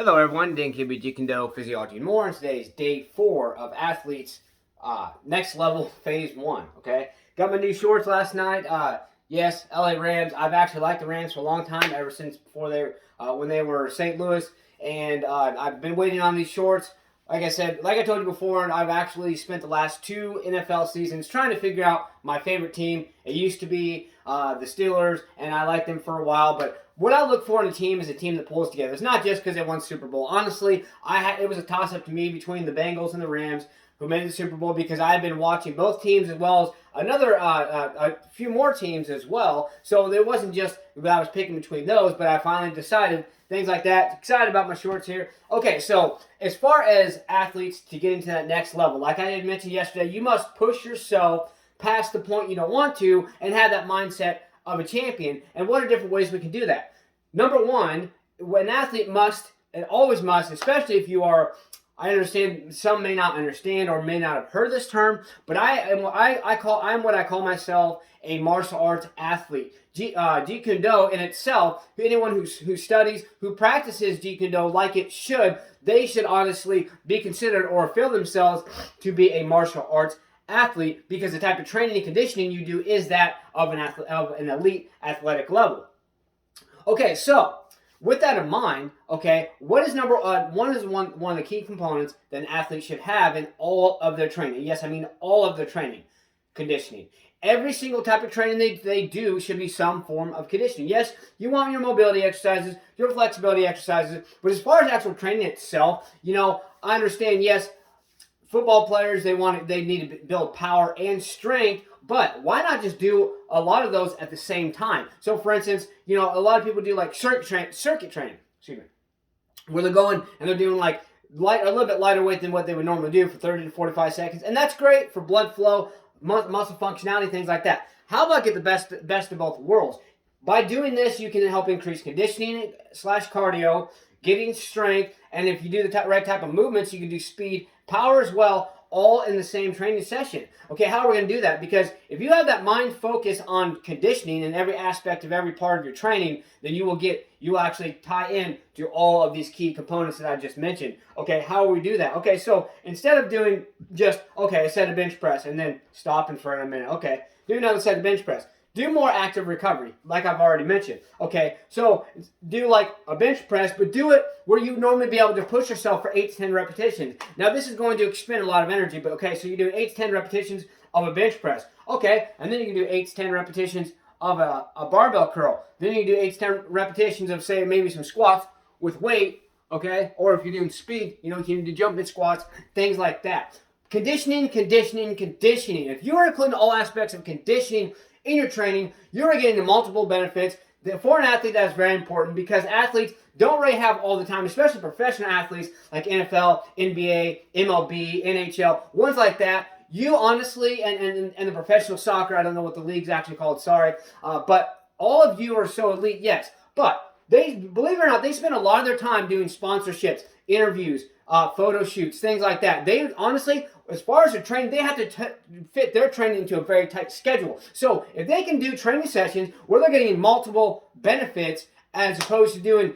Hello everyone, Dan KB, Jeet, Kune, Physiology and more. And today's day 4 of Athletes Next Level Phase 1, okay? Got my new shorts last night. Yes, LA Rams. I've actually liked the Rams for a long time, ever since before when they were St. Louis. And I've been waiting on these shorts. Like I said, like I told you before, I've actually spent the last 2 NFL seasons trying to figure out my favorite team. It used to be the Steelers, and I liked them for a while, but what I look for in a team is a team that pulls together. It's not just because they won Super Bowl. Honestly, it was a toss-up to me between the Bengals and the Rams, who made the Super Bowl, because I've been watching both teams as well as a few more teams as well. So it wasn't just that I was picking between those, but I finally decided things like that. Excited about my shorts here. Okay, so as far as athletes to get into that next level, like I had mentioned yesterday, you must push yourself past the point you don't want to and have that mindset of a champion. And what are different ways we can do that? Number one, an athlete must, and always must, especially if you are, I understand some may not understand or may not have heard this term, but I'm what I call myself a martial arts athlete. Jeet Kune in itself, anyone who studies, who practices Jeet Kune like it should, they should honestly be considered or feel themselves to be a martial arts athlete, because the type of training and conditioning you do is that of an elite athletic level. Okay, so with that in mind, okay, what is one of the key components that an athlete should have in all of their training? Yes, I mean all of their training, conditioning. Every single type of training they do should be some form of conditioning. Yes, you want your mobility exercises, your flexibility exercises, but as far as actual training itself, I understand, yes, football players, they need to build power and strength, but why not just do a lot of those at the same time? So, for instance, a lot of people do like circuit training, where they're going and they're doing like a little bit lighter weight than what they would normally do for 30 to 45 seconds, and that's great for blood flow, muscle functionality, things like that. How about get the best of both worlds? By doing this, you can help increase conditioning / cardio, getting strength, and if you do the right type of movements, you can do speed, power as well, all in the same training session. Okay, how are we going to do that? Because if you have that mind focus on conditioning in every aspect of every part of your training, then you will actually tie in to all of these key components that I just mentioned. Okay, how will we do that? Okay, so instead of doing just, a set of bench press and then stopping for a minute, okay, do another set of bench press. Do more active recovery, like I've already mentioned. Okay, so do like a bench press, but do it where you normally be able to push yourself for 8 to 10 repetitions. Now, this is going to expend a lot of energy, but okay, so you do 8 to 10 repetitions of a bench press. Okay, and then you can do 8 to 10 repetitions of a barbell curl. Then you can do 8 to 10 repetitions of, say, maybe some squats with weight, okay? Or if you're doing speed, you can do jumping squats, things like that. Conditioning. If you are including all aspects of conditioning in your training, you're getting the multiple benefits. For an athlete, that's very important, because athletes don't really have all the time, especially professional athletes like NFL, NBA, MLB, NHL, ones like that. You honestly, and the professional soccer, I don't know what the league's actually called, sorry, but all of you are so elite, yes. But they, believe it or not, they spend a lot of their time doing sponsorships, interviews, photo shoots, things like that. They honestly, as far as their training, they have to fit their training into a very tight schedule. So if they can do training sessions where they're getting multiple benefits, as opposed to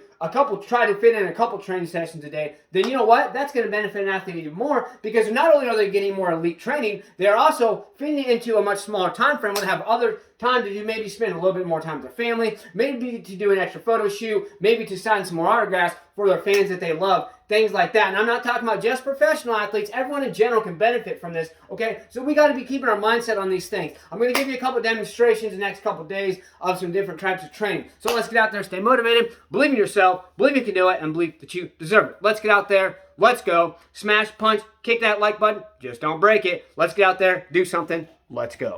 try to fit in a couple training sessions a day, then you know what? That's going to benefit an athlete even more, because not only are they getting more elite training, they're also fitting it into a much smaller time frame where they have other time to maybe spend a little bit more time with their family, maybe to do an extra photo shoot, maybe to sign some more autographs for their fans that they love, things like that. And I'm not talking about just professional athletes. Everyone in general can benefit from this, okay? So we got to be keeping our mindset on these things. I'm going to give you a couple of demonstrations the next couple of days of some different types of training. So let's get out there, stay motivated, believe in yourself, believe you can do it, and believe that you deserve it. Let's get out there. Let's go. Smash, punch, kick that like button. Just don't break it. Let's get out there, do something. Let's go.